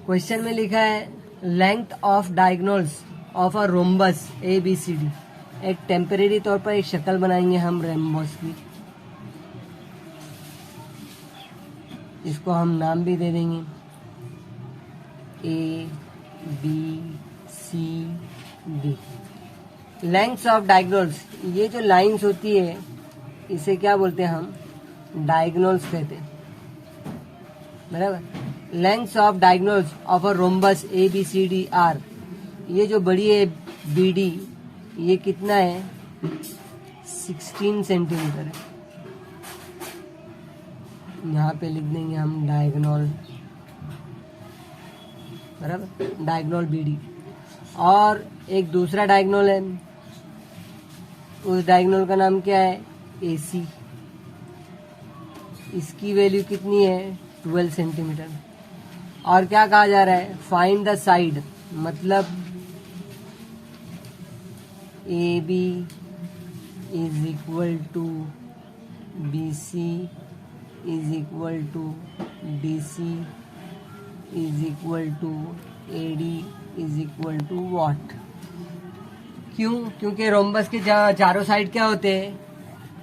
Question में लिखा है length of diagonals of a rhombus ABCD। एक टेम्परेरी तौर पर एक शक्ल बनाएंगे हम रोम्बस की। इसको हम नाम भी दे देंगे ABCD। लेंथ्स ऑफ डायगोनल्स, ये जो लाइंस होती है इसे क्या बोलते हैं हम? डायगोनल्स कहते हैं, बराबर। Lengths of diagonals of a rhombus ABCD are, ये जो बड़ी है BD, ये कितना है? 16 सेंटीमीटर है। यहाँ पे लिख देंगे हम डायगोनल, बराबर, डायगोनल BD। और एक दूसरा डायगोनल है, उस डायगोनल का नाम क्या है? AC। इसकी वैल्यू कितनी है? 12 सेंटीमीटर। और क्या कहा जा रहा है? फाइंड द साइड, मतलब AB is equal to BC is equal to DC is equal to AD is equal to what? क्यों? क्योंकि रोम्बस के चारों साइड क्या होते हैं?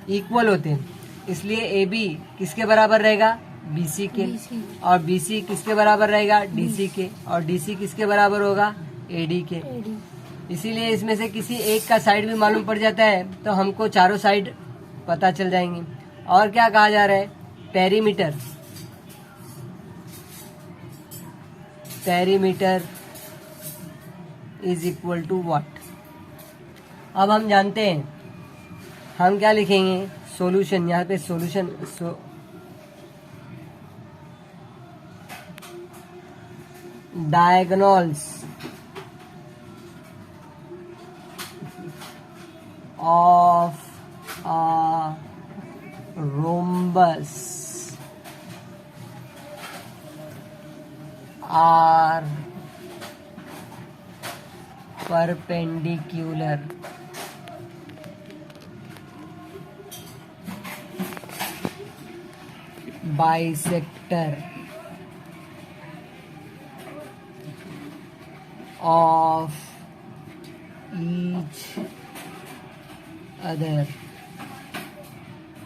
इक्वल होते हैं, इसलिए AB किसके बराबर रहेगा? BC के। और BC किसके बराबर रहेगा? DC के। और DC किसके बराबर होगा? AD के। इसीलिए इसमें से किसी एक का साइड भी मालूम पड़ जाता है तो हमको चारों साइड पता चल जाएंगे। और क्या कहा जा रहा है? Perimeter, perimeter is equal to what? अब हम जानते हैं, हम क्या लिखेंगे? सॉल्यूशन। यहाँ पे solution diagonals of a rhombus are perpendicular bisector of each other।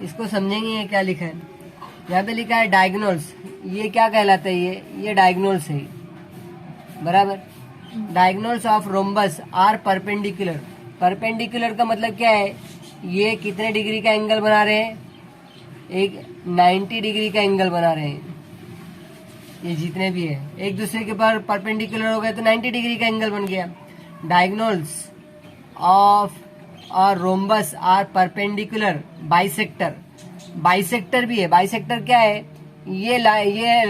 इसको समझेंगे ये क्या लिखा है? यहाँ पे लिखा है डायगोनल्स, ये क्या कहलाता है? ये डायगोनल्स है, बराबर। Diagonals of rhombus are perpendicular. Perpendicular का मतलब क्या है? ये कितने डिग्री का एंगल बना रहे हैं? एक 90 डिग्री का एंगल बना रहे हैं। ये जितने भी है एक दूसरे के ऊपर परपेंडिकुलर हो गए तो 90 डिग्री का एंगल बन गया। डायगोनल्स ऑफ और rhombus are perpendicular bisector. Bisector भी है। बाइसेक्टर क्या है? ये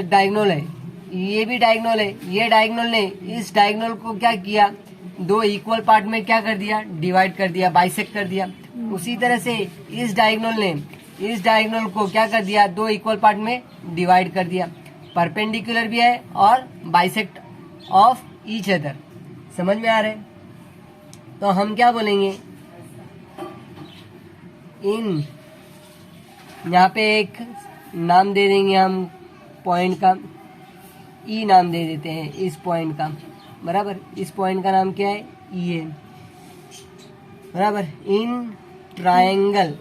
डायगोनल है, ये भी डायगोनल है। ये डायगोनल ने इस डायगोनल को क्या किया? दो इक्वल पार्ट में क्या कर दिया? डिवाइड कर दिया, बाइसेक्ट कर दिया। उसी तरह से इस डायगोनल ने इस डायगोनल को क्या कर दिया? दो इक्वल पार्ट में डिवाइड कर दिया। परपेंडिकुलर भी है और बाइसेक्ट ऑफ ईच अदर। समझ में आ रहा है? तो हम क्या बोलेंगे? इन यहाँ पे एक नाम दे देंगे हम पॉइंट का, ई नाम दे देते हैं इस पॉइंट का, बराबर। इस पॉइंट का नाम क्या है? ई है, बराबर। इन ट्रायंगल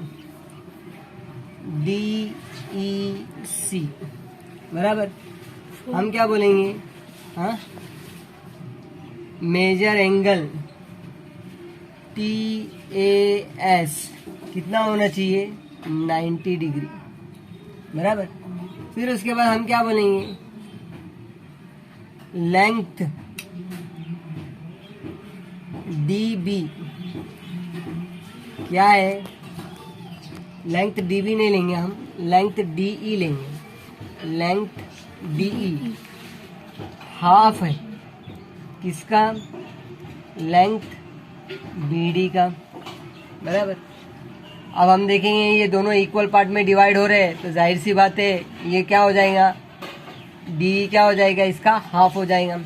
DEC, बराबर। हम क्या बोलेंगे? हाँ, मेजर एंगल TAS कितना होना चाहिए? 90 डिग्री, बराबर। फिर उसके बाद हम क्या बोलेंगे? लेंथ DB क्या है? लेंथ DB नहीं लेंगे हम, लेंथ DE लेंगे। लेंथ DE हाफ है किसका? लेंथ BD का, बराबर। अब हम देखेंगे ये दोनों इक्वल पार्ट में डिवाइड हो रहे हैं तो जाहिर सी बात है ये क्या हो जाएगा? DE क्या हो जाएगा? इसका हाफ हो जाएगा।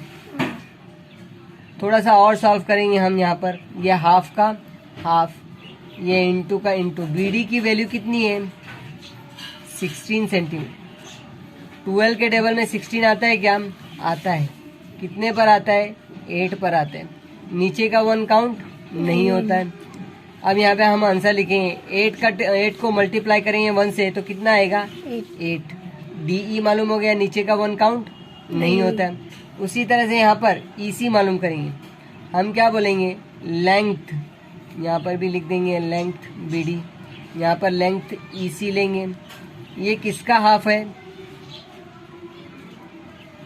थोड़ा सा और सॉल्व करेंगे हम यहाँ पर। ये हाफ का हाफ, ये इंटू का इंटू। BD की वैल्यू कितनी है? 16 सेंटीमीटर। 12 के टेबल में 16 आता है क्या? आता है। कितने पर आता है, 8 पर आता है। नीचे का 1 काउंट नहीं होता है। अब यहाँ पे हम आंसर लिखेंगे 8 को मल्टीप्लाई करेंगे 1 से तो कितना आएगा, 8। DE मालूम हो गया, नीचे का 1 काउंट नहीं होता है। उसी तरह से यहाँ पर EC मालूम करेंगे। हम क्या बोलेंगे, लेंथ, यहाँ पर भी लिख देंगे लेंथ BD, यहाँ पर लेंथ EC लेंगे। ये किसका हाफ है,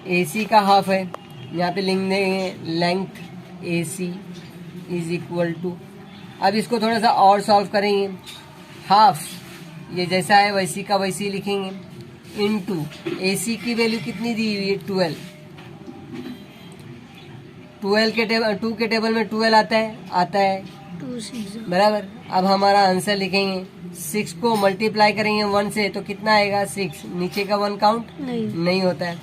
AC का हाफ है। यहाँ पे लिख देंगे length AC is equal to, अब इसको थोड़ा सा और सॉल्व करेंगे। हाफ ये जैसा है वैसी का वैसी लिखेंगे, इनटू AC की वैल्यू कितनी दी हुई है, 12। 2 के टेबल में 12 आता है 2 6 बराबर। अब हमारा आंसर लिखेंगे, 6 को मल्टीप्लाई करेंगे 1 से तो कितना आएगा, 6। नीचे का 1 काउंट नहीं होता है।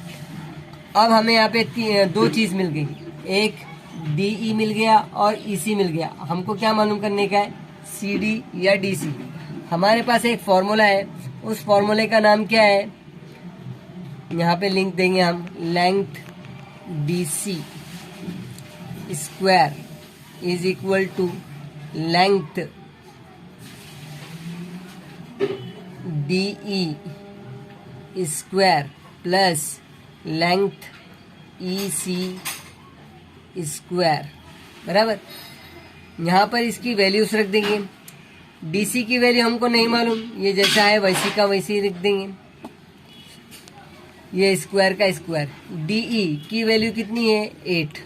अब हमें यहाँ पे 2 चीज मिल गई, एक DE मिल गया और EC मिल गया। हमको क्या मालूम करने का है, CD या DC। हमारे पास एक फॉर्मूला है, उस फॉर्मूले का नाम क्या है, यहाँ पे लिंक देंगे हम, length DC square is equal to length DE square plus length EC square बराबर। यहाँ पर इसकी वैल्यूज रख देंगे। DC की वैल्यू हमको नहीं मालूम, ये जैसा है वैसी का वैसी रख देंगे, ये स्क्वायर का स्क्वायर। DE की वैल्यू कितनी है, 8,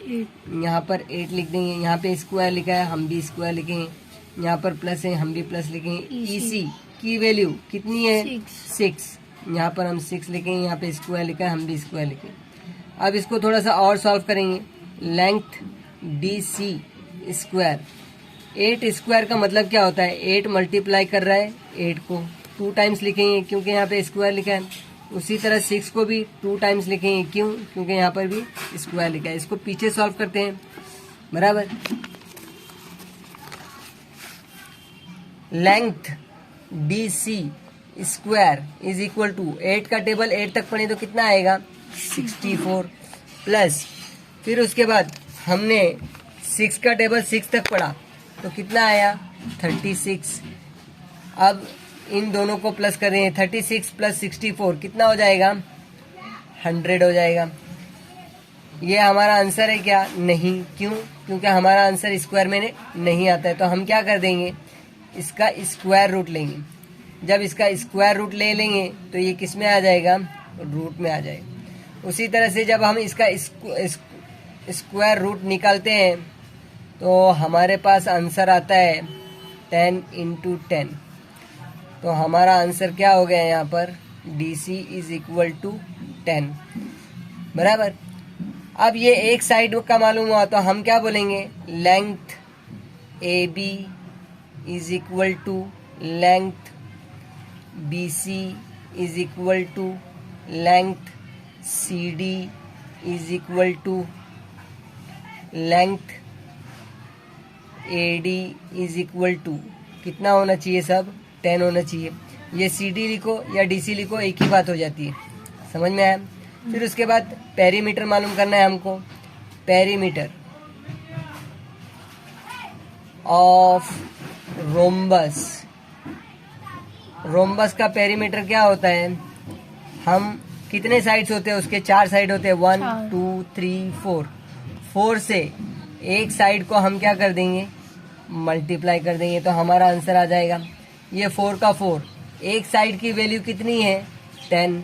यहाँ पर 8 लिख देंगे। यहाँ पे स्क्वायर लिखा है, हम भी स्क्वायर लिखेंगे। यहाँ पर प्लस है, हम भी प्लस लिखेंगे। EC की वैल्यू कितनी है, 6, यहाँ पर हम 6 लिखेंगे। यहाँ पे स्क्वायर लिखा है, हम भी स्क्वायर लिखेंगे। अब इसको थोड़ा सा और सॉल्व करेंगे, लेंथ DC स्क्वायर। 8 स्क्वायर का मतलब क्या होता है, 8 मल्टीप्लाई कर रहा है 8 को 2 टाइम्स लिखेंगे क्योंकि यहाँ पे स्क्वायर लिखा है। उसी तरह 6 को भी 2 टाइम्स लिखेंगे, क्यों, क्योंकि यहाँ पर भी स्क्वायर लिखा है। इसको पीछे सॉल्व करते हैं बराबर। Length DC square is equal to 8 का टेबल 8 तक पढ़े तो कितना आएगा, 64 प्लस, फिर उसके बाद हमने 6 का टेबल 6 तक पढ़ा तो कितना आया, 36। अब इन दोनों को प्लस कर रहे हैं, 36 प्लस 64 कितना हो जाएगा, 100 हो जाएगा। ये हमारा आंसर है क्या, नहीं, क्यों, क्योंकि हमारा आंसर स्क्वायर में नहीं आता है। तो हम क्या कर देंगे, इसका स्क्वायर रूट लेंगे। जब इसका स्क्वायर रूट ले लेंगे तो ये किस में आ जाएगा, रूट में आ जाएगा। उसी तरह से जब हम इसका स्क्वायर रूट निकालते हैं तो हमारे पास आंसर आता है 10 × 10। तो हमारा आंसर क्या हो गया यहाँ पर, DC इज इक्वल टू 10 बराबर। अब ये एक साइड का मालूम हुआ तो हम क्या बोलेंगे, length AB is equal to length BC is equal to length CD is equal to length AD is equal to कितना होना चाहिए, सब 10 होना चाहिए। ये CD लिखो या DC लिखो, एक ही बात हो जाती है, समझ में आया। फिर उसके बाद पेरीमीटर मालूम करना है हमको। पेरीमीटर ऑफ रोम्बस, रोम्बस का पेरीमीटर क्या होता है, हम कितने साइड्स होते हैं उसके, 4 साइड होते हैं, 1 2 3 4। 4 से एक साइड को हम क्या कर देंगे, मल्टीप्लाई कर देंगे तो हमारा आंसर आ जाएगा। ये 4 का 4, एक साइड की वैल्यू कितनी है, 10।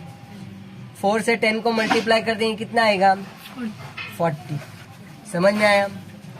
4 से 10 को मल्टीप्लाई कर देंगे कितना आएगा, 40। समझ में आया।